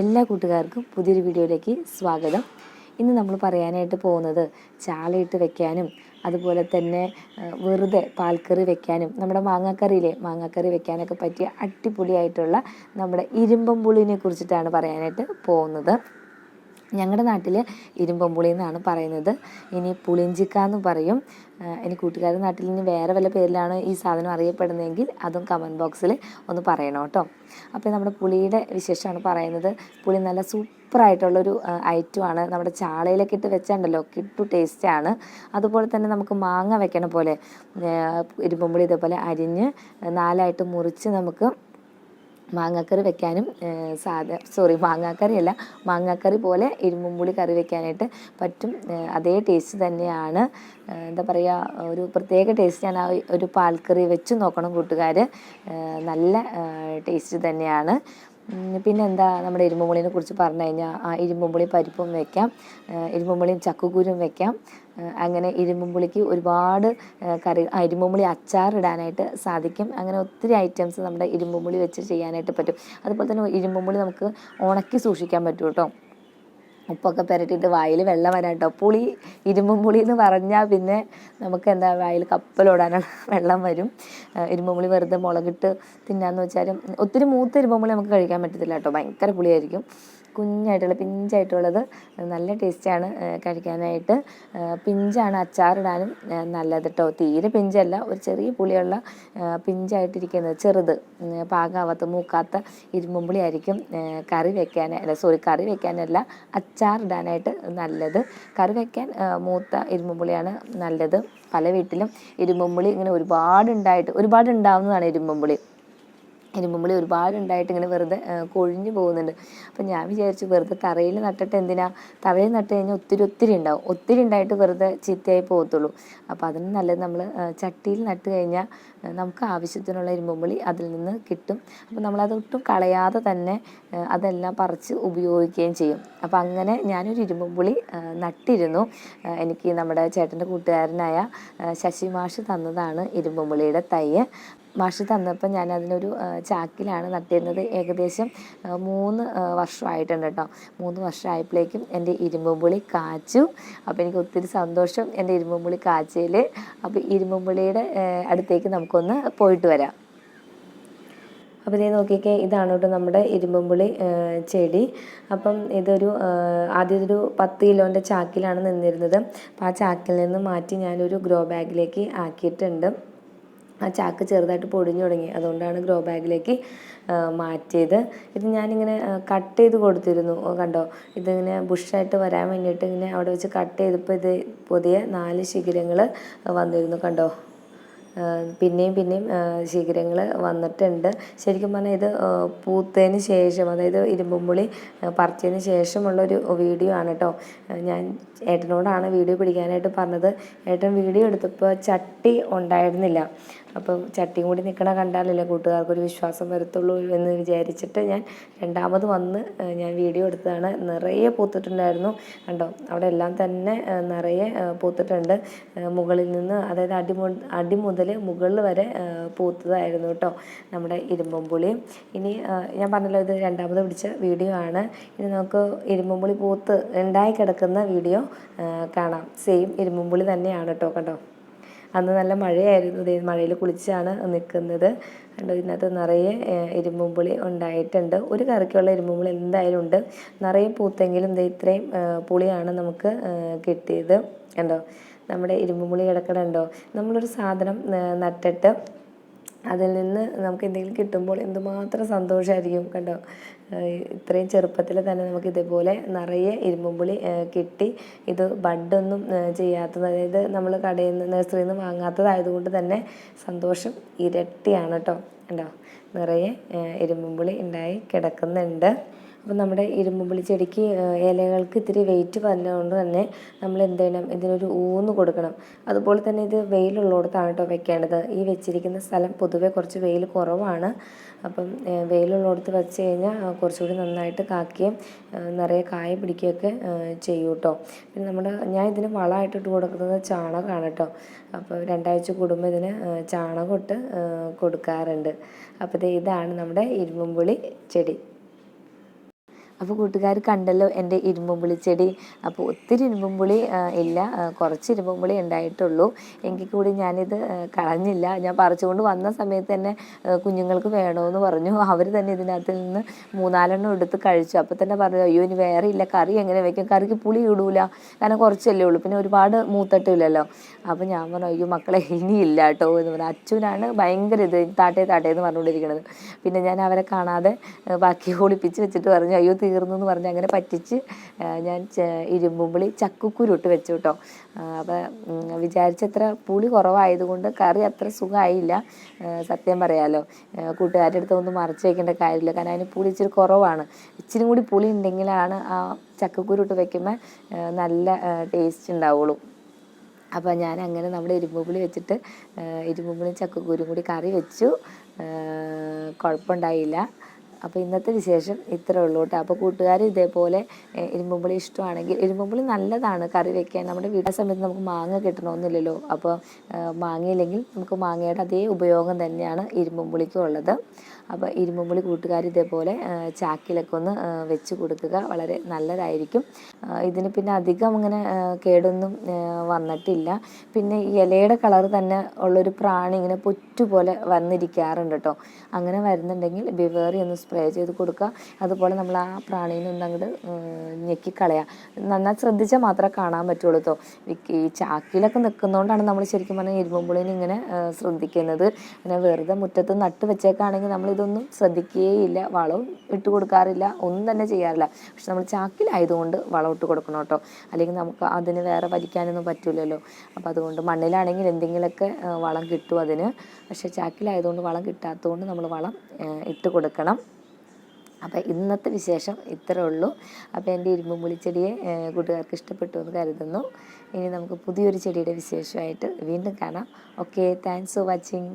എല്ലാ കൂട്ടുകാർക്കും പുതിയൊരു വീഡിയോയിലേക്ക് സ്വാഗതം. ഇന്ന് നമ്മൾ പറയാനായിട്ട് പോകുന്നത് ചാളയിട്ട് വെക്കാനും അതുപോലെ തന്നെ വെറുതെ പാൽക്കറി വെക്കാനും നമ്മുടെ മാങ്ങാക്കറി വെക്കാനൊക്കെ പറ്റിയ അടിപൊളിയായിട്ടുള്ള നമ്മുടെ ഇരുമ്പം പുളിനെ കുറിച്ചിട്ടാണ് പറയാനായിട്ട് പോകുന്നത്. ഞങ്ങളുടെ നാട്ടിൽ ഇരുമ്പമ്പുളി എന്നാണ് പറയുന്നത്. ഇനി പുളിഞ്ചിക്ക എന്ന് പറയും. ഇനി കൂട്ടുകാരുടെ നാട്ടിൽ ഇനി വേറെ വല്ല പേരിലാണ് ഈ സാധനം അറിയപ്പെടുന്നതെങ്കിൽ അതും കമൻറ്റ് ബോക്സിൽ ഒന്ന് പറയണം കേട്ടോ. അപ്പോൾ നമ്മുടെ പുളിയുടെ വിശേഷമാണ് പറയുന്നത്. പുളി നല്ല സൂപ്പറായിട്ടുള്ളൊരു ഐറ്റമാണ്. നമ്മുടെ ചാളയിലൊക്കെ ഇട്ട് വെച്ചാണ്ടല്ലോ കിട്ടു ടേസ്റ്റാണ്. അതുപോലെ തന്നെ നമുക്ക് മാങ്ങ വെക്കണ പോലെ ഇരുമ്പമ്പുളി ഇതേപോലെ അരിഞ്ഞ് 4ആയിട്ട് മുറിച്ച് നമുക്ക് മാങ്ങാക്കറി വെക്കാനും മാങ്ങാക്കറി പോലെ ഇരുമ്പുളി കറി വെക്കാനായിട്ട് പറ്റും. അതേ ടേസ്റ്റ് തന്നെയാണ്. എന്താ പറയുക, ഒരു പ്രത്യേക ടേസ്റ്റാണ്. ആ ഒരു പാൽക്കറി വെച്ച് നോക്കണം കൂട്ടുകാർ, നല്ല ടേസ്റ്റ് തന്നെയാണ്. പിന്നെന്താ, നമ്മുടെ ഇരുമ്പുളിനെ കുറിച്ച് പറഞ്ഞു കഴിഞ്ഞാൽ ഇരുമ്പുളി പരിപ്പും വെക്കാം, ഇരുമ്പുളിയും ചക്കക്കുരും വെക്കാം. അങ്ങനെ ഇരുമ്പുളിക്ക് ഒരുപാട് ഇരുമ്പുളി അച്ചാറിടാനായിട്ട് സാധിക്കും. അങ്ങനെ ഒത്തിരി ഐറ്റംസ് നമ്മുടെ ഇരുമ്പുളി വെച്ച് ചെയ്യാനായിട്ട് പറ്റും. അതുപോലെ തന്നെ ഇരുമ്പുളി നമുക്ക് ഉണക്കി സൂക്ഷിക്കാൻ പറ്റും കേട്ടോ. ഉപ്പൊക്കെ പുരട്ടിയിട്ട് വായിൽ വെള്ളം വരാം കേട്ടോ. ഇരുമ്പും പുളി എന്ന് പറഞ്ഞാൽ പിന്നെ നമുക്ക് എന്താ വായിൽ കപ്പലോടാനുള്ള വെള്ളം വരും. ഇരുമ്പുളി വെറുതെ മുളകിട്ട് തിന്നാന്ന് വെച്ചാലും ഒത്തിരി മൂത്ത ഇരുമ്പുളി നമുക്ക് കഴിക്കാൻ പറ്റത്തില്ല കേട്ടോ, ഭയങ്കര പുളിയായിരിക്കും. പിഞ്ചായിട്ടുള്ളത് നല്ല ടേസ്റ്റാണ് കഴിക്കാനായിട്ട്. പിഞ്ചാണ് അച്ചാറിടാനും നല്ലത് കേട്ടോ. തീരെ പിഞ്ചല്ല, ഒരു ചെറിയ പുളിയുള്ള പിഞ്ചായിട്ടിരിക്കുന്നത്, ചെറുത് പാകാവാത്ത മൂക്കാത്ത ഇരുമ്പുളി ആയിരിക്കും കറി വെക്കാനല്ല അച്ചാറിടാനായിട്ട് നല്ലത്. കറി വെക്കാൻ മൂത്ത ഇരുമ്പുളിയാണ് നല്ലത്. പല വീട്ടിലും ഇരുമ്പുളി ഇങ്ങനെ ഒരുപാടുണ്ടാവുന്നതാണ് ഇരുമ്പുളി ഒരുപാടുണ്ടായിട്ട് ഇങ്ങനെ വെറുതെ കൊഴിഞ്ഞു പോകുന്നുണ്ട്. അപ്പം ഞാൻ വിചാരിച്ചു വെറുതെ തറയിൽ നട്ടിട്ട് എന്തിനാ, തറയിൽ നട്ട് കഴിഞ്ഞാൽ ഒത്തിരി ഉണ്ടായിട്ട് വെറുതെ ചീത്തയായി പോകത്തുള്ളൂ. അപ്പോൾ അതിന് നല്ലത് നമ്മൾ ചട്ടിയിൽ നട്ട് കഴിഞ്ഞാൽ നമുക്ക് ആവശ്യത്തിനുള്ള ഇരുമ്പുളി അതിൽ നിന്ന് കിട്ടും. അപ്പോൾ നമ്മളതൊട്ടും കളയാതെ തന്നെ അതെല്ലാം പറിച്ച് ഉപയോഗിക്കുകയും ചെയ്യും. അപ്പോൾ അങ്ങനെ ഞാനൊരു ഇരുമ്പുളി നട്ടിരുന്നു. എനിക്ക് നമ്മുടെ ചേട്ടൻ്റെ കൂട്ടുകാരനായ ശശി മാഷ് തന്നതാണ് ഇരുമ്പുളിയുടെ തൈ. മാഷ് തന്നപ്പോൾ ഞാൻ അതിനൊരു ചാക്കിലാണ് നട്ടിരുന്നത്. ഏകദേശം 3 വർഷമായിട്ടുണ്ട് കേട്ടോ. 3 വർഷമായപ്പോഴേക്കും എൻ്റെ ഇരുമ്പുളി കാച്ചു. അപ്പോൾ എനിക്ക് ഒത്തിരി സന്തോഷം എൻ്റെ ഇരുമ്പുളി കാച്ചയിൽ. അപ്പോൾ ഇരുമ്പുളിയുടെ അടുത്തേക്ക് നമുക്കൊന്ന് പോയിട്ട് വരാം. അപ്പോൾ ഇതേ നോക്കിക്കേ, ഇതാണ് കേട്ടോ നമ്മുടെ ഇരുമ്പുളി ചെടി. അപ്പം ആദ്യമൊരു 10 കിലോൻ്റെ ചാക്കിലാണ് നിന്നിരുന്നത്. അപ്പോൾ ആ ചാക്കിൽ നിന്ന് മാറ്റി ഞാനൊരു ഗ്രോ ബാഗിലേക്ക് ആക്കിയിട്ടുണ്ട്. ആ ചാക്ക് ചെറുതായിട്ട് പൊടിഞ്ഞു തുടങ്ങി, അതുകൊണ്ടാണ് ഗ്രോ ബാഗിലേക്ക് മാറ്റിയത്. ഇത് ഞാനിങ്ങനെ കട്ട് ചെയ്ത് കൊടുത്തിരുന്നു, കണ്ടോ. ഇതിങ്ങനെ ബുഷായിട്ട് വരാൻ വേണ്ടിയിട്ട് ഇങ്ങനെ അവിടെ വെച്ച് കട്ട് ചെയ്തപ്പോൾ ഇത് പുതിയ 4 ശിഖരങ്ങൾ വന്നിരുന്നു, കണ്ടോ. പിന്നെയും ശിഖരങ്ങൾ വന്നിട്ടുണ്ട്. ശരിക്കും പറഞ്ഞാൽ ഇത് പൂത്തതിന് ശേഷം, അതായത് ഇരുമ്പുളി പറിച്ചതിന് ശേഷമുള്ളൊരു വീഡിയോ ആണ് കേട്ടോ. ഞാൻ ഏട്ടനോടാണ് വീഡിയോ പിടിക്കാനായിട്ട് പറഞ്ഞത്. ഏട്ടൻ വീഡിയോ എടുത്തപ്പോൾ ചട്ടി ഉണ്ടായിരുന്നില്ല. അപ്പം ചട്ടിയും കൂടി നിൽക്കണ കണ്ടാലല്ലേ കൂട്ടുകാർക്കൊരു വിശ്വാസം വരത്തുള്ളൂ എന്ന് വിചാരിച്ചിട്ട് ഞാൻ രണ്ടാമത് വന്ന് ഞാൻ വീഡിയോ എടുത്തതാണ്. നിറയെ പൂത്തിട്ടുണ്ടായിരുന്നു, കണ്ടോ. അവിടെ എല്ലാം തന്നെ നിറയെ പൂത്തിട്ടുണ്ട്. മുകളിൽ നിന്ന്, അതായത് അടി മുതൽ മുകളിൽ വരെ പൂത്തതായിരുന്നു കേട്ടോ നമ്മുടെ ഇരുമ്പുളി. ഇനി ഞാൻ പറഞ്ഞല്ലോ, ഇത് രണ്ടാമത് പിടിച്ച വീഡിയോ ആണ്. ഇനി നമുക്ക് ഇരുമ്പുളി പൂത്ത് ഉണ്ടായി കിടക്കുന്ന വീഡിയോ കാണാം. സെയിം ഇരുമ്പുളി തന്നെയാണ് കേട്ടോ, കണ്ടോ. അന്ന് നല്ല മഴയായിരുന്നു. മഴയിൽ കുളിച്ചാണ് നിൽക്കുന്നത്, കണ്ടോ. ഇതിനകത്ത് നിറയെ ഇരുമ്പുളി ഉണ്ടായിട്ടുണ്ട്. ഒരു കറിക്കുള്ള ഇരുമ്പുളി എന്തായാലും ഉണ്ട്. നിറയെ പൂത്തെങ്കിലും ഇത്രയും പുളിയാണ് നമുക്ക് കിട്ടിയത്, കണ്ടോ. നമ്മുടെ ഇരുമ്പുളി കിടക്കണുണ്ടോ. നമ്മളൊരു സാധനം നട്ടിട്ട് അതിൽ നിന്ന് നമുക്ക് എന്തെങ്കിലും കിട്ടുമ്പോൾ എന്തുമാത്രം സന്തോഷമായിരിക്കും, കണ്ടോ. ഇത്രയും ചെറുപ്പത്തിൽ തന്നെ നമുക്ക് ഇതേപോലെ നിറയെ ഇരുമ്പുളി കിട്ടി. ഇത് ബഡൊന്നും ചെയ്യാത്തത്, അതായത് നമ്മൾ കടയിൽ നിന്ന് നഴ്സറിയിൽ നിന്ന് വാങ്ങാത്തതായതുകൊണ്ട് തന്നെ സന്തോഷം ഇരട്ടിയാണ് കേട്ടോ, കണ്ടോ. നിറയെ ഇരുമ്പുളി ഉണ്ടായി കിടക്കുന്നുണ്ട്. അപ്പം നമ്മുടെ ഇരുമ്പുളി ചെടിക്ക് ഇലകൾക്ക് ഇത്തിരി വെയിറ്റ് വന്നതുകൊണ്ട് തന്നെ നമ്മൾ എന്ത് ചെയ്യണം, ഇതിനൊരു ഊന്ന് കൊടുക്കണം. അതുപോലെ തന്നെ ഇത് വെയിലുള്ളിടത്താണ് കേട്ടോ വെക്കേണ്ടത്. ഈ വെച്ചിരിക്കുന്ന സ്ഥലം പൊതുവെ കുറച്ച് വെയിൽ കുറവാണ്. അപ്പം വെയിലുള്ളിടത്ത് വെച്ച് കഴിഞ്ഞാൽ കുറച്ചുകൂടി നന്നായിട്ട് കാക്കുകയും നിറയെ കായ പിടിക്കുകയൊക്കെ ചെയ്യും കേട്ടോ. പിന്നെ ഞാൻ ഇതിന് വളമായിട്ട് ഇട്ട് കൊടുക്കുന്നത് ചാണകമാണ് കേട്ടോ. അപ്പോൾ 2 ആഴ്ച കൂടുമ്പോൾ ഇതിന് ചാണകം ഇട്ട് കൊടുക്കാറുണ്ട്. അപ്പോൾ ഇതാണ് നമ്മുടെ ഇരുമ്പുളി ചെടി. അപ്പോൾ കൂട്ടുകാർ കണ്ടല്ലോ എൻ്റെ ഇരുമ്പുമ്പുളി ചെടി. അപ്പോൾ ഒത്തിരി ഇരുമ്പുമ്പുളി ഇല്ല, കുറച്ച് ഇരുമ്പുമ്പുളി ഉണ്ടായിട്ടുള്ളൂ. എങ്കിൽ കൂടി ഞാനിത് കളഞ്ഞില്ല. ഞാൻ പറിച്ചുകൊണ്ട് വന്ന സമയത്ത് തന്നെ കുഞ്ഞുങ്ങൾക്ക് വേണമെന്ന് പറഞ്ഞു. അവർ തന്നെ ഇതിനകത്ത് നിന്ന് 3-4 എടുത്ത് കഴിച്ചു. അപ്പോൾ തന്നെ പറഞ്ഞു, അയ്യോ ഇനി വേറെ ഇല്ല, കറി എങ്ങനെ വെക്കും, കറിക്ക് പുളി ഇടൂല, കാരണം കുറച്ചല്ലേ ഉള്ളൂ, പിന്നെ ഒരുപാട് മൂത്തട്ടില്ലല്ലോ. അപ്പോൾ ഞാൻ പറഞ്ഞു, അയ്യോ മക്കളെ ഇനിയില്ല കേട്ടോ എന്ന് പറഞ്ഞു. അച്ഛനാണ് ഭയങ്കര ഇത് താട്ടേ എന്ന് പറഞ്ഞുകൊണ്ടിരിക്കുന്നത്. പിന്നെ ഞാൻ അവരെ കാണാതെ ബാക്കി ഒളിപ്പിച്ച് വെച്ചിട്ട് പറഞ്ഞു, അയ്യോ തീർന്നു എന്ന് പറഞ്ഞ് അങ്ങനെ പറ്റിച്ച് ഞാൻ ഇരുമ്പുമ്പുളി ചക്കക്കുരു ഇട്ട് വെച്ചു കേട്ടോ. അപ്പോൾ വിചാരിച്ചത്ര പുളി കുറവായതുകൊണ്ട് കറി അത്ര സുഖമായില്ല, സത്യം പറയാലോ. കൂട്ടുകാരുടെ അടുത്ത് ഒന്നും മറച്ച് വയ്ക്കേണ്ട കാര്യമില്ല, കാരണം അതിന് പുളി ഇച്ചിരി കുറവാണ്. ഇച്ചിരി കൂടി പുളി ഉണ്ടെങ്കിലാണ് ആ ചക്കക്കുരു ഇട്ട് വയ്ക്കുമ്പോൾ നല്ല ടേസ്റ്റ് ഉണ്ടാവുള്ളൂ. അപ്പോൾ ഞാൻ അങ്ങനെ നമ്മുടെ ഇരുമ്പുപുളി വെച്ചിട്ട് ഇരുമ്പുപുളി ചക്കക്കുരും കൂടി കറി വെച്ചു. കുഴപ്പമുണ്ടായില്ല. അപ്പോൾ ഇന്നത്തെ വിശേഷം ഇത്രേ ഉള്ളൂ കേട്ടോ. അപ്പോൾ കൂട്ടുകാർ ഇതേപോലെ ഇരുമ്പുമ്പുളി ഇഷ്ടമാണെങ്കിൽ, ഇരുമ്പുമ്പുളി നല്ലതാണ് കറി വെക്കാൻ. നമ്മുടെ വീട്ടിലെ സമയത്ത് നമുക്ക് മാങ്ങ കിട്ടണമെന്നില്ലല്ലോ. അപ്പോൾ മാങ്ങയില്ലെങ്കിൽ നമുക്ക് മാങ്ങയുടെ അതേ ഉപയോഗം തന്നെയാണ് ഇരുമ്പുമ്പുളിക്കും ഉള്ളത്. അപ്പോൾ ഇരുമ്പുമ്പുളി കൂട്ടുകാർ ഇതേപോലെ ചാക്കിലൊക്കെ ഒന്ന് വെച്ച് കൊടുക്കുക, വളരെ നല്ലതായിരിക്കും. ഇതിന് പിന്നെ അധികം അങ്ങനെ കേടൊന്നും വന്നിട്ടില്ല. പിന്നെ ഈ ഇലയുടെ കളർ തന്നെ ഉള്ളൊരു പ്രാണി ഇങ്ങനെ പൊറ്റുപോലെ വന്നിരിക്കാറുണ്ട് കേട്ടോ. അങ്ങനെ വരുന്നുണ്ടെങ്കിൽ ബിവേറി ഒന്ന് സ്പ്രേ ചെയ്ത് കൊടുക്കുക. അതുപോലെ നമ്മൾ ആ പ്രാണീനെ ഒന്ന് അങ്ങോട്ട് ഞെക്കിക്കളയാം. നന്നായി ശ്രദ്ധിച്ചാൽ മാത്രമേ കാണാൻ പറ്റുള്ളൂ കേട്ടോ. ഈ ചാക്കിലൊക്കെ നിൽക്കുന്നതുകൊണ്ടാണ് നമ്മൾ ശരിക്കും പറഞ്ഞാൽ ഇരുമ്പുമ്പുളിനെ ഇങ്ങനെ ശ്രദ്ധിക്കുന്നത്. പിന്നെ വെറുതെ മുറ്റത്ത് നട്ട് വെച്ചേക്കാണെങ്കിൽ നമ്മളിതൊന്നും ശ്രദ്ധിക്കുകയില്ല, വളവും ഇട്ട് കൊടുക്കാറില്ല, ഒന്നും തന്നെ ചെയ്യാറില്ല. പക്ഷെ നമ്മൾ ചാക്കിലായതുകൊണ്ട് വളം ഇട്ട് കൊടുക്കണം കേട്ടോ, അല്ലെങ്കിൽ നമുക്ക് അതിന് വേറെ വലിക്കാനൊന്നും പറ്റില്ലല്ലോ. അപ്പോൾ അതുകൊണ്ട് മണ്ണിലാണെങ്കിൽ എന്തെങ്കിലുമൊക്കെ വളം കിട്ടും അതിന്. പക്ഷേ ചാക്കിലായതുകൊണ്ട് വളം കിട്ടാത്തതുകൊണ്ട് നമ്മൾ വളം ഇട്ട് കൊടുക്കണം. അപ്പോൾ ഇന്നത്തെ വിശേഷം ഇത്രേ ഉള്ളൂ. അപ്പോൾ എൻ്റെ ഇരുമ്പുമ്പുളി ചെടിയെ കൂട്ടുകാർക്ക് ഇഷ്ടപ്പെട്ടു എന്ന് കരുതുന്നു. ഇനി നമുക്ക് പുതിയൊരു ചെടിയുടെ വിശേഷമായിട്ട് വീണ്ടും കാണാം. Okay, thanks for watching.